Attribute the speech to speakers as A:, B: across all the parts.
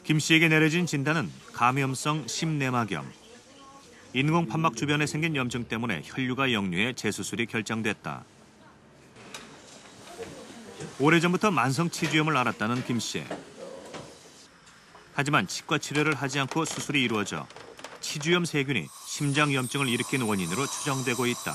A: 김 씨에게 내려진 진단은 감염성 심내막염. 인공판막 주변에 생긴 염증 때문에 혈류가 역류해 재수술이 결정됐다. 오래전부터 만성 치주염을 앓았다는 김 씨. 하지만 치과 치료를 하지 않고 수술이 이루어져 치주염 세균이 심장염증을 일으킨 원인으로 추정되고 있다.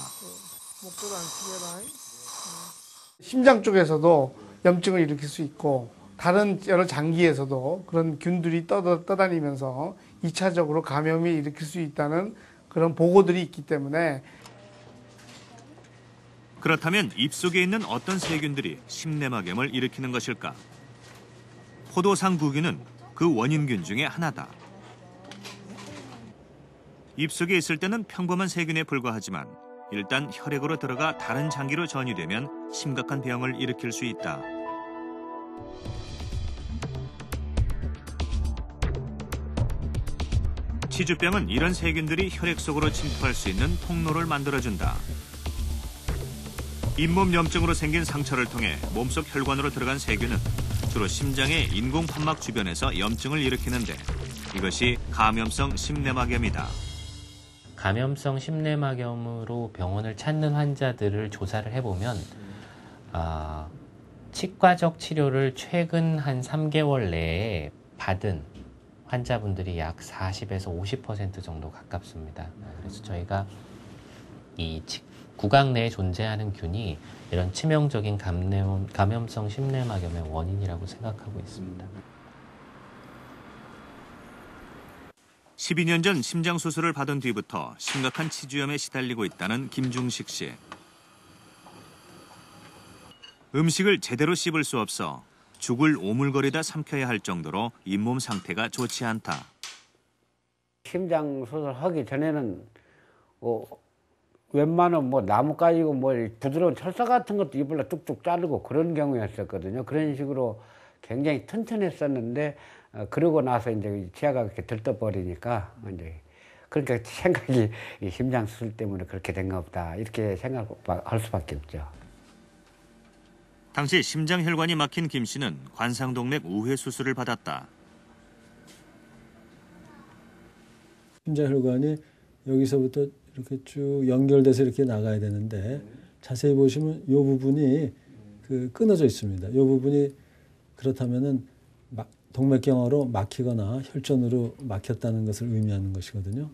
B: 심장 쪽에서도 염증을 일으킬 수 있고 다른 여러 장기에서도 그런 균들이 떠다니면서 2차적으로 감염이 일으킬 수 있다는 그런 보고들이 있기 때문에.
A: 그렇다면 입속에 있는 어떤 세균들이 심내막염을 일으키는 것일까? 포도상구균은 그 원인균 중에 하나다. 입속에 있을 때는 평범한 세균에 불과하지만 일단 혈액으로 들어가 다른 장기로 전이되면 심각한 병을 일으킬 수 있다. 치주병은 이런 세균들이 혈액 속으로 침투할 수 있는 통로를 만들어준다. 잇몸 염증으로 생긴 상처를 통해 몸속 혈관으로 들어간 세균은 주로 심장의 인공판막 주변에서 염증을 일으키는데 이것이 감염성 심내막염이다.
C: 감염성 심내막염으로 병원을 찾는 환자들을 조사를 해보면 치과적 치료를 최근 한 3개월 내에 받은 환자분들이 약 40에서 50% 정도 가깝습니다. 그래서 저희가 이 구강 내에 존재하는 균이 이런 치명적인 감염성 심내막염의 원인이라고 생각하고 있습니다.
A: 12년 전 심장 수술을 받은 뒤부터 심각한 치주염에 시달리고 있다는 김중식 씨. 음식을 제대로 씹을 수 없어 죽을 오물거리다 삼켜야 할 정도로 잇몸 상태가 좋지 않다.
D: 심장 수술하기 전에는 웬만한 나무 가지고 부드러운 철사 같은 것도 이불로 뚝뚝 자르고 그런 경우였었거든요. 그런 식으로 굉장히 튼튼했었는데 그러고 나서 이제 치아가 그렇게 들떠버리니까 이제 그러니까 생각이 심장 수술 때문에 그렇게 된가 보다 이렇게 생각할 수밖에 없죠.
A: 당시 심장 혈관이 막힌 김 씨는 관상동맥 우회 수술을 받았다.
E: 심장 혈관이 여기서부터 이렇게 쭉 연결돼서 이렇게 나가야 되는데 자세히 보시면 이 부분이 끊어져 있습니다. 이 부분이 그렇다면은 동맥경화로 막히거나 혈전으로 막혔다는 것을 의미하는 것이거든요.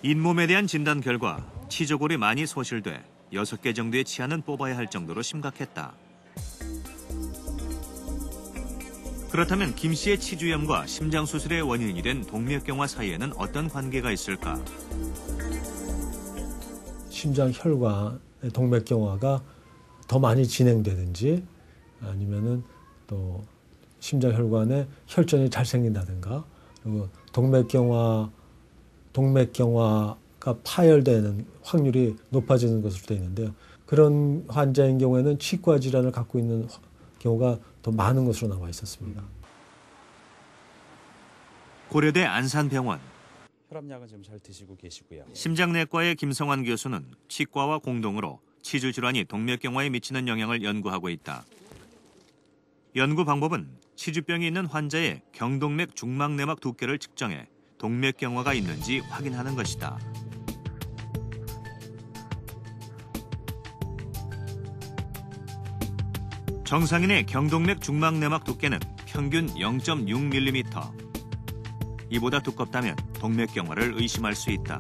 A: 잇몸에 대한 진단 결과 치조골이 많이 소실돼 6개 정도의 치아는 뽑아야 할 정도로 심각했다. 그렇다면 김 씨의 치주염과 심장 수술의 원인이 된 동맥경화 사이에는 어떤 관계가 있을까?
E: 심장 혈관의 동맥경화가 더 많이 진행되든지 아니면은 또 심장 혈관에 혈전이 잘 생긴다든가 그리고 동맥경화가 파열되는 확률이 높아지는 것으로 되어 있는데요. 그런 환자인 경우에는 치과 질환을 갖고 있는 경우가 더 많은 것으로 나와 있었습니다.
A: 고려대 안산병원.
F: 혈압약은 좀 잘 드시고 계시고요.
A: 심장내과의 김성환 교수는 치과와 공동으로 치주 질환이 동맥경화에 미치는 영향을 연구하고 있다. 연구 방법은 치주병이 있는 환자의 경동맥 중막내막 두께를 측정해 동맥경화가 있는지 확인하는 것이다. 정상인의 경동맥 중막내막 두께는 평균 0.6mm. 이보다 두껍다면 동맥경화를 의심할 수 있다.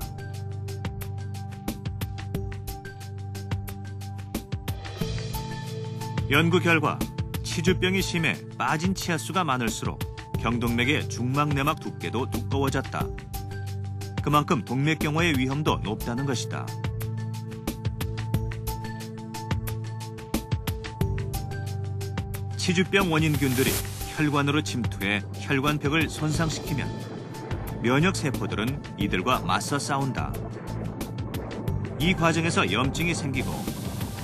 A: 연구 결과 치주병이 심해 빠진 치아수가 많을수록 경동맥의 중막내막 두께도 두꺼워졌다. 그만큼 동맥경화의 위험도 높다는 것이다. 치주병 원인균들이 혈관으로 침투해 혈관벽을 손상시키면 면역세포들은 이들과 맞서 싸운다. 이 과정에서 염증이 생기고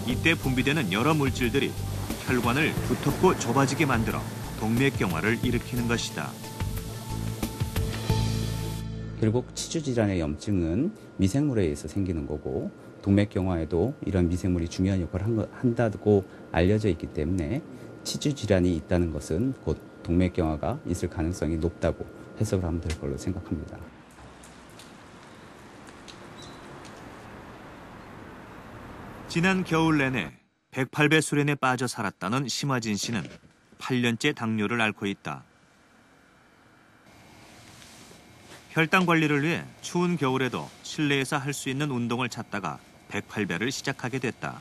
A: 이때 분비되는 여러 물질들이 혈관을 두텁고 좁아지게 만들어 동맥경화를 일으키는 것이다.
G: 결국 치주질환의 염증은 미생물에 의해서 생기는 거고 동맥경화에도 이런 미생물이 중요한 역할을 한다고 알려져 있기 때문에 치주질환이 있다는 것은 곧 동맥경화가 있을 가능성이 높다고 해석을 하면 될 걸로 생각합니다.
A: 지난 겨울 내내 108배 수련에 빠져 살았다는 심화진 씨는 8년째 당뇨를 앓고 있다. 혈당 관리를 위해 추운 겨울에도 실내에서 할 수 있는 운동을 찾다가 108배를 시작하게 됐다.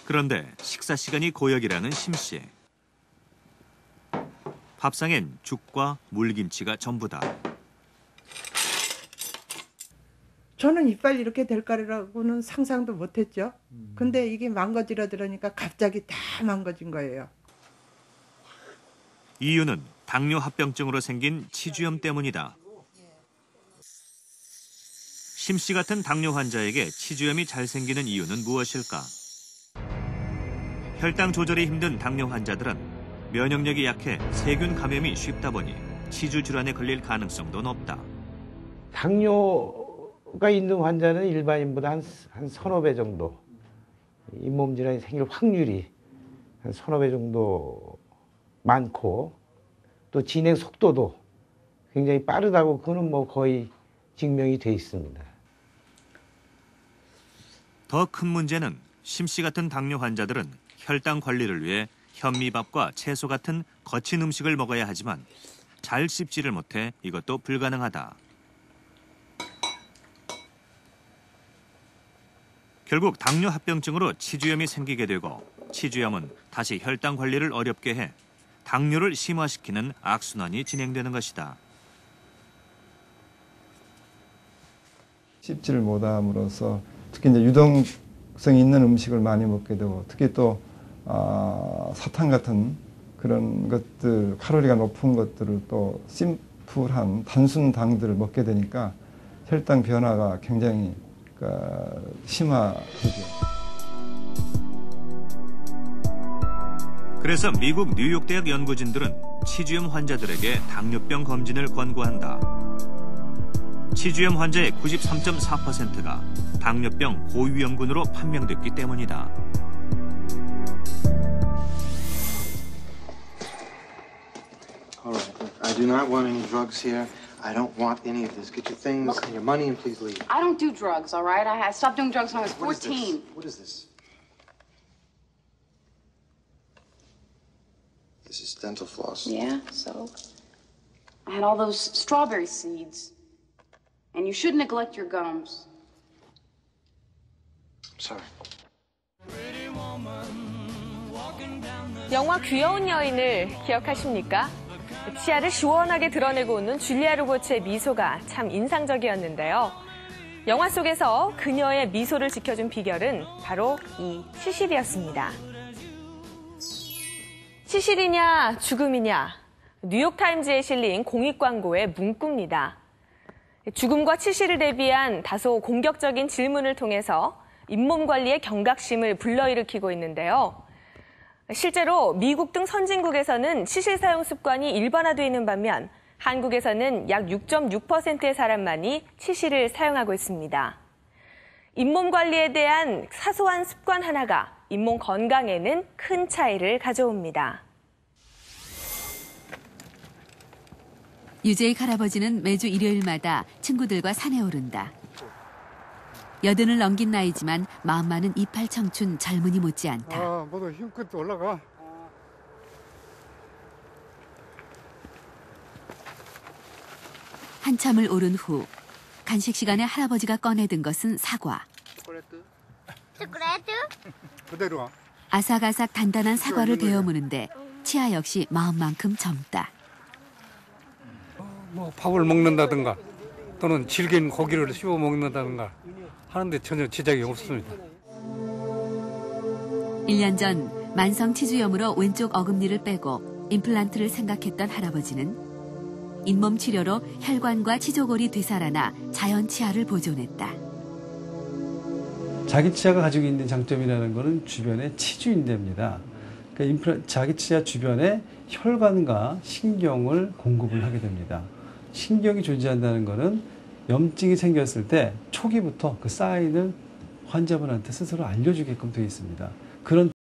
A: 그런데 식사 시간이 고역이라는 심 씨. 밥상엔 죽과 물김치가 전부다.
H: 저는 이빨 이렇게 될 거라고는 상상도 못했죠. 근데 이게 망가지려 들으니까 갑자기 다 망가진 거예요.
A: 이유는 당뇨 합병증으로 생긴 치주염 때문이다. 심 씨 같은 당뇨 환자에게 치주염이 잘 생기는 이유는 무엇일까? 혈당 조절이 힘든 당뇨 환자들은 면역력이 약해 세균 감염이 쉽다 보니 치주 질환에 걸릴 가능성도 높다.
I: 당뇨가 있는 환자는 일반인보다 한 서너 배 정도 잇몸 질환이 생길 확률이 한 서너 배 정도 많고 또 진행 속도도 굉장히 빠르다고 그거는 뭐 거의 증명이 돼 있습니다.
A: 더 큰 문제는 심 씨 같은 당뇨 환자들은 혈당 관리를 위해 현미밥과 채소 같은 거친 음식을 먹어야 하지만 잘 씹지를 못해 이것도 불가능하다. 결국 당뇨 합병증으로 치주염이 생기게 되고 치주염은 다시 혈당 관리를 어렵게 해 당뇨를 심화시키는 악순환이 진행되는 것이다.
J: 씹지를 못함으로써 특히 이제 유동성이 있는 음식을 많이 먹게 되고 특히 또 사탕 같은 그런 것들, 칼로리가 높은 것들을 또 심플한 단순 당들을 먹게 되니까 혈당 변화가 굉장히 심화되죠.
A: 그래서 미국 뉴욕대학 연구진들은 치주염 환자들에게 당뇨병 검진을 권고한다. 치주염 환자의 93.4%가 당뇨병 고위험군으로 판명됐기 때문이다.
K: All right, look, I do not want any drugs here. I don't want any of this. Get your things and your money and please leave.
L: I don't do drugs, all right? I stopped doing drugs when I was 14.
K: What is this? This is dental floss.
L: Yeah, so? I had all those strawberry seeds. And you should neglect your gums.
K: I'm sorry.
M: 영화 귀여운 여인을 기억하십니까? 치아를 시원하게 드러내고 웃는 줄리아 로버츠의 미소가 참 인상적이었는데요. 영화 속에서 그녀의 미소를 지켜준 비결은 바로 이 치실이었습니다. 치실이냐 죽음이냐, 뉴욕타임즈에 실린 공익 광고의 문구입니다. 죽음과 치실을 대비한 다소 공격적인 질문을 통해서 잇몸 관리의 경각심을 불러일으키고 있는데요. 실제로 미국 등 선진국에서는 치실 사용 습관이 일반화되어 있는 반면 한국에서는 약 6.6%의 사람만이 치실을 사용하고 있습니다. 잇몸 관리에 대한 사소한 습관 하나가 잇몸 건강에는 큰 차이를 가져옵니다.
N: 유재익 할아버지는 매주 일요일마다 친구들과 산에 오른다. 80을 넘긴 나이지만 마음만은 이팔 청춘 젊은이 못지않다.
O: 모두 힘껏 올라가.
N: 한참을 오른 후 간식 시간에 할아버지가 꺼내든 것은 사과.
O: 초콜릿? 그대로 와.
N: 아삭아삭 단단한 사과를 베어 무는데 치아 역시 마음만큼 젊다.
P: 뭐 밥을 먹는다든가 또는 질긴 고기를 씹어 먹는다든가 하는데 전혀 지장이 없습니다.
N: 1년 전 만성 치주염으로 왼쪽 어금니를 빼고 임플란트를 생각했던 할아버지는 잇몸 치료로 혈관과 치조골이 되살아나 자연 치아를 보존했다.
Q: 자기 치아가 가지고 있는 장점이라는 것은 주변의 치주인대입니다. 그러니까 자기 치아 주변에 혈관과 신경을 공급을 하게 됩니다. 신경이 존재한다는 것은 염증이 생겼을 때 초기부터 그 사인을 환자분한테 스스로 알려주게끔 되어 있습니다. 그런